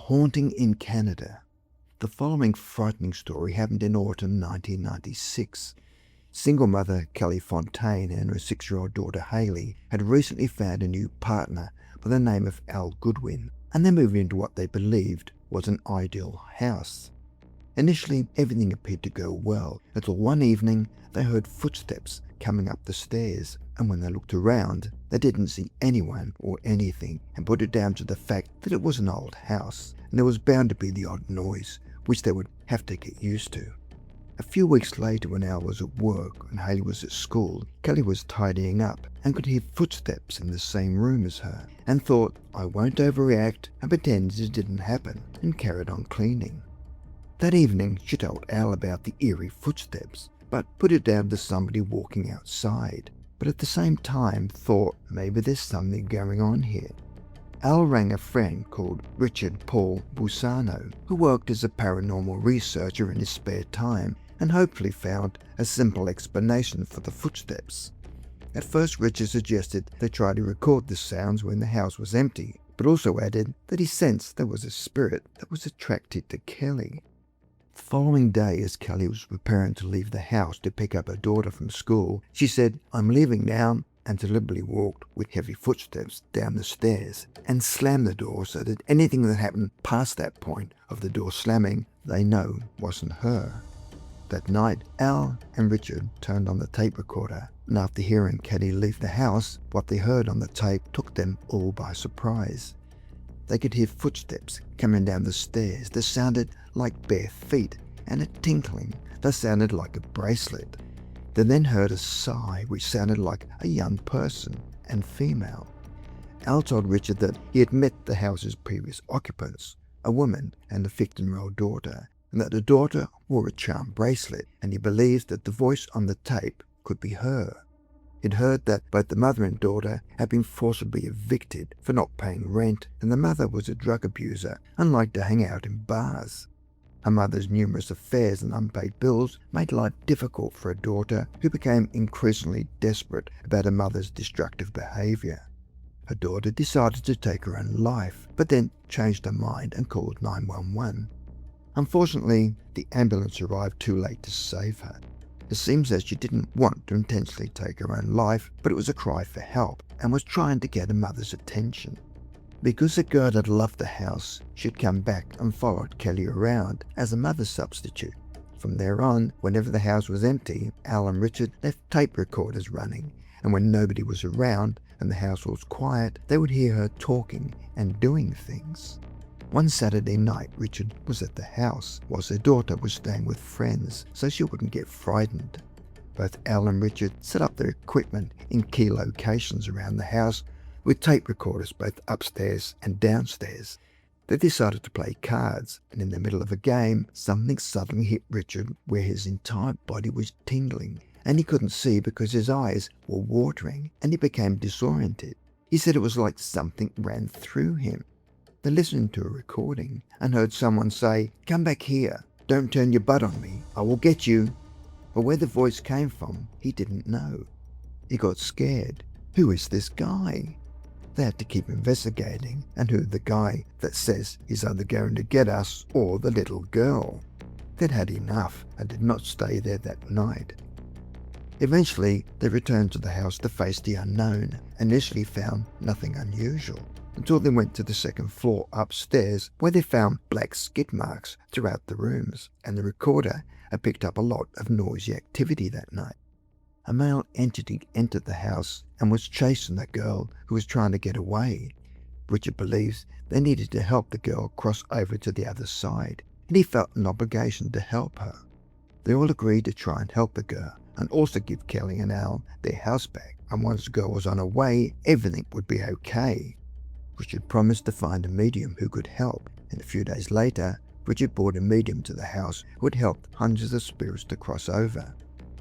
haunting in Canada. The following frightening story happened in autumn 1996. Single mother Kelly Fontaine and her 6-year-old daughter Hayley had recently found a new partner by the name of Al Goodwin, and they moved into what they believed was an ideal house. Initially, everything appeared to go well, until one evening they heard footsteps coming up the stairs, and when they looked around, they didn't see anyone or anything, and put it down to the fact that it was an old house, and there was bound to be the odd noise, which they would have to get used to. A few weeks later, when Al was at work and Hayley was at school, Kelly was tidying up and could hear footsteps in the same room as her, and thought, I won't overreact and pretend it didn't happen, and carried on cleaning. That evening, she told Al about the eerie footsteps, but put it down to somebody walking outside, but at the same time thought maybe there's something going on here. Al rang a friend called Richard Paul Busano, who worked as a paranormal researcher in his spare time, and hopefully found a simple explanation for the footsteps. At first, Richard suggested they try to record the sounds when the house was empty, but also added that he sensed there was a spirit that was attracted to Kelly. The following day, as Kelly was preparing to leave the house to pick up her daughter from school, she said, I'm leaving now, and deliberately walked with heavy footsteps down the stairs and slammed the door so that anything that happened past that point of the door slamming, they know wasn't her. That night, Al and Richard turned on the tape recorder, and after hearing Kelly leave the house, what they heard on the tape took them all by surprise. They could hear footsteps coming down the stairs that sounded like bare feet, and a tinkling that sounded like a bracelet. They then heard a sigh which sounded like a young person and female. Al told Richard that he had met the house's previous occupants, a woman and a 15-year-old daughter, and that the daughter wore a charm bracelet, and he believed that the voice on the tape could be her. He'd heard that both the mother and daughter had been forcibly evicted for not paying rent, and the mother was a drug abuser and liked to hang out in bars. Her mother's numerous affairs and unpaid bills made life difficult for her daughter, who became increasingly desperate about her mother's destructive behaviour. Her daughter decided to take her own life, but then changed her mind and called 911. Unfortunately, the ambulance arrived too late to save her. It seems that she didn't want to intentionally take her own life, but it was a cry for help and was trying to get her mother's attention. Because the girl had loved the house, she'd come back and followed Kelly around as a mother substitute. From there on, whenever the house was empty, Al and Richard left tape recorders running, and when nobody was around and the house was quiet, they would hear her talking and doing things. One Saturday night, Richard was at the house, whilst their daughter was staying with friends, so she wouldn't get frightened. Both Al and Richard set up their equipment in key locations around the house, with tape recorders both upstairs and downstairs. They decided to play cards, and in the middle of a game, something suddenly hit Richard where his entire body was tingling, and he couldn't see because his eyes were watering, and he became disoriented. He said it was like something ran through him. They listened to a recording and heard someone say, "Come back here, don't turn your butt on me, I will get you." But where the voice came from, he didn't know. He got scared. Who is this guy? They had to keep investigating, and who the guy that says he's either going to get us or the little girl. They'd had enough and did not stay there that night. Eventually, they returned to the house to face the unknown, and initially found nothing unusual, until they went to the second floor upstairs, where they found black skid marks throughout the rooms, and the recorder had picked up a lot of noisy activity that night. A male entity entered the house and was chasing the girl who was trying to get away. Richard believes they needed to help the girl cross over to the other side, and he felt an obligation to help her. They all agreed to try and help the girl, and also give Kelly and Al their house back, and once the girl was on her way, everything would be okay. Richard promised to find a medium who could help, and a few days later, Richard brought a medium to the house who had helped hundreds of spirits to cross over.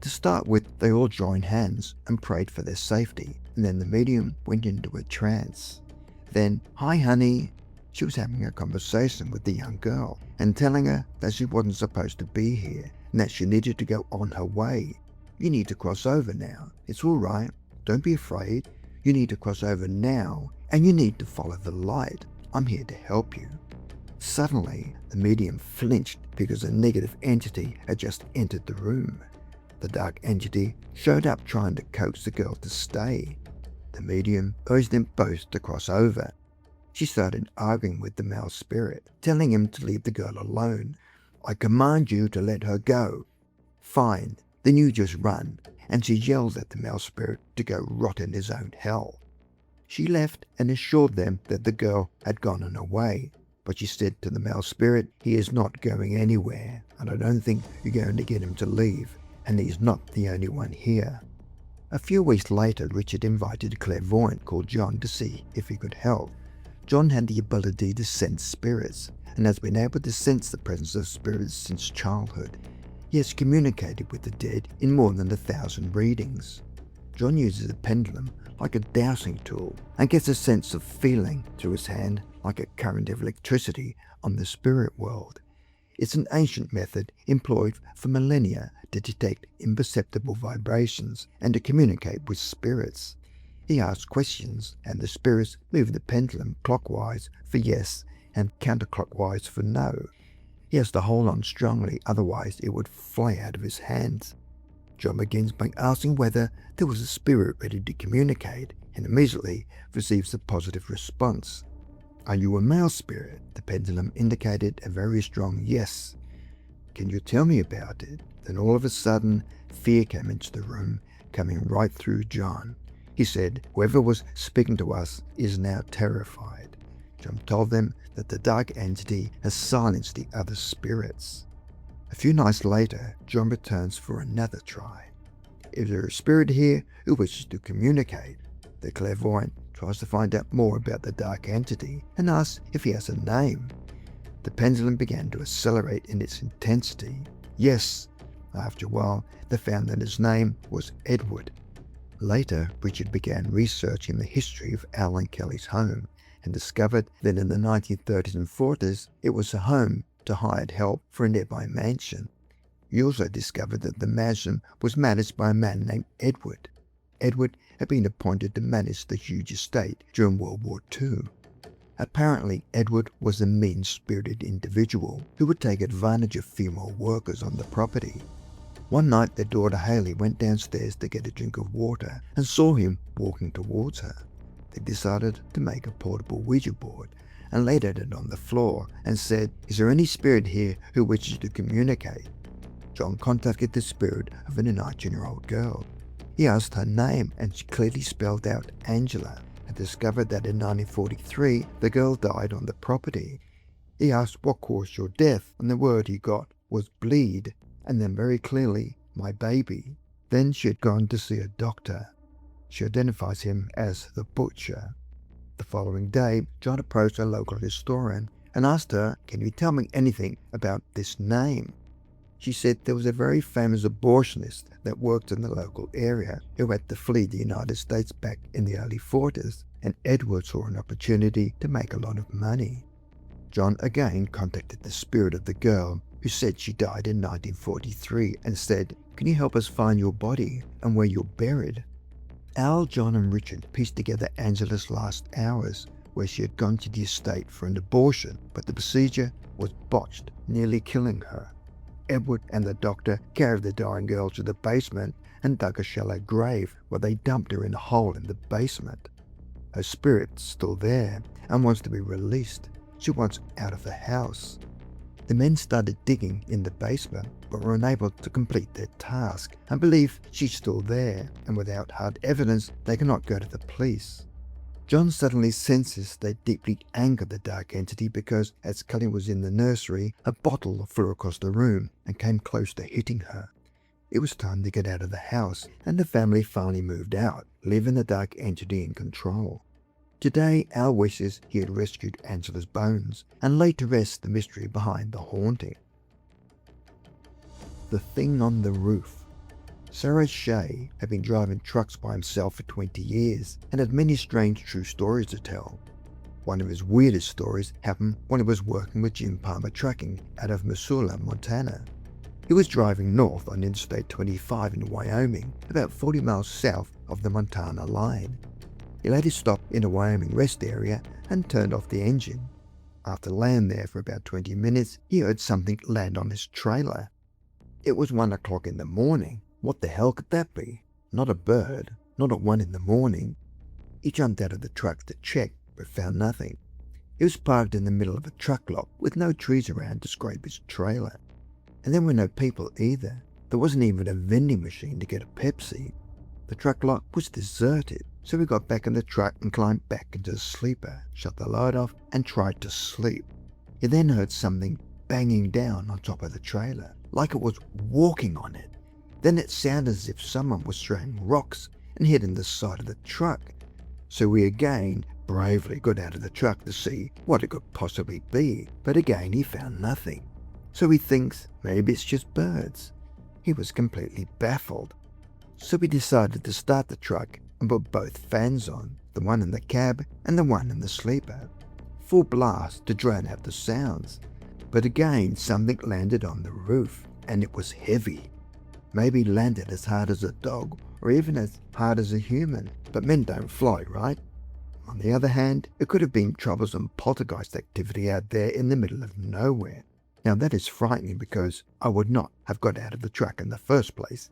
To start with, they all joined hands and prayed for their safety, and then the medium went into a trance. Then, "Hi honey," she was having a conversation with the young girl and telling her that she wasn't supposed to be here and that she needed to go on her way. "You need to cross over now. It's all right. Don't be afraid. You need to cross over now, and you need to follow the light. I'm here to help you." Suddenly, the medium flinched because a negative entity had just entered the room. The dark entity showed up trying to coax the girl to stay. The medium urged them both to cross over. She started arguing with the male spirit, telling him to leave the girl alone. "I command you to let her go." "Fine, then you just run," and she yelled at the male spirit to go rot in his own hell. She left and assured them that the girl had gone on her way, but she said to the male spirit, "He is not going anywhere, and I don't think you're going to get him to leave, and he's not the only one here." A few weeks later, Richard invited a clairvoyant called John to see if he could help. John had the ability to sense spirits, and has been able to sense the presence of spirits since childhood. He has communicated with the dead in more than 1,000 readings. John uses a pendulum like a dowsing tool and gets a sense of feeling through his hand like a current of electricity on the spirit world. It's an ancient method employed for millennia to detect imperceptible vibrations and to communicate with spirits. He asks questions and the spirits move the pendulum clockwise for yes and counterclockwise for no. He has to hold on strongly, otherwise it would fly out of his hands. John begins by asking whether there was a spirit ready to communicate, and immediately receives a positive response. "Are you a male spirit?" The pendulum indicated a very strong yes. "Can you tell me about it?" Then all of a sudden, fear came into the room, coming right through John. He said, "Whoever was speaking to us is now terrified." John told them that the dark entity has silenced the other spirits. A few nights later, John returns for another try. "Is there a spirit here who wishes to communicate?" The clairvoyant tries to find out more about the dark entity and asks if he has a name. The pendulum began to accelerate in its intensity. Yes. After a while, they found that his name was Edward. Later, Richard began researching the history of Alan Kelly's home and discovered that in the 1930s and 40s, it was a home to hired help for a nearby mansion. He also discovered that the mansion was managed by a man named Edward. Edward had been appointed to manage the huge estate during World War II. Apparently, Edward was a mean-spirited individual who would take advantage of female workers on the property. One night, their daughter Hayley went downstairs to get a drink of water and saw him walking towards her. They decided to make a portable Ouija board and laid it on the floor and said, "Is there any spirit here who wishes to communicate?" John contacted the spirit of an 19-year-old girl. He asked her name and she clearly spelled out Angela and discovered that in 1943 the girl died on the property. He asked what caused your death and the word he got was bleed, and then very clearly, "my baby." Then she had gone to see a doctor. She identifies him as the butcher. The following day, John approached a local historian and asked her, "Can you tell me anything about this name?" She said there was a very famous abortionist that worked in the local area who had to flee the United States back in the early 40s, and Edward saw an opportunity to make a lot of money. John again contacted the spirit of the girl, who said she died in 1943, and said, "Can you help us find your body and where you're buried?" Al, John and Richard pieced together Angela's last hours, where she had gone to the estate for an abortion, but the procedure was botched, nearly killing her. Edward and the doctor carried the dying girl to the basement and dug a shallow grave where they dumped her in a hole in the basement. Her spirit's still there and wants to be released. She wants out of the house. The men started digging in the basement but were unable to complete their task and believe she's still there, and without hard evidence they cannot go to the police. John suddenly senses they deeply anger the dark entity because, as Cully was in the nursery, a bottle flew across the room and came close to hitting her. It was time to get out of the house, and the family finally moved out, leaving the dark entity in control. Today, Al wishes he had rescued Angela's bones and laid to rest the mystery behind the haunting. The Thing on the Roof. Sarah Shea had been driving trucks by himself for 20 years and had many strange true stories to tell. One of his weirdest stories happened when he was working with Jim Palmer Trucking out of Missoula, Montana. He was driving north on Interstate 25 in Wyoming, about 40 miles south of the Montana line. He later stopped in a Wyoming rest area and turned off the engine. After laying there for about 20 minutes, he heard something land on his trailer. It was 1 o'clock in the morning. What the hell could that be? Not a bird, not at 1 in the morning. He jumped out of the truck to check, but found nothing. He was parked in the middle of a truck lot with no trees around to scrape his trailer. And there were no people either. There wasn't even a vending machine to get a Pepsi. The truck lot was deserted, so we got back in the truck and climbed back into the sleeper, shut the light off, and tried to sleep. He then heard something banging down on top of the trailer, like it was walking on it. Then it sounded as if someone was throwing rocks and hitting the side of the truck. So we again bravely got out of the truck to see what it could possibly be, but again he found nothing. So he thinks maybe it's just birds. He was completely baffled. So we decided to start the truck and put both fans on, the one in the cab and the one in the sleeper, full blast to drown out the sounds. But again something landed on the roof, and it was heavy. Maybe landed as hard as a dog or even as hard as a human, but men don't fly, right? On the other hand, it could have been troublesome poltergeist activity out there in the middle of nowhere. Now that is frightening because I would not have got out of the truck in the first place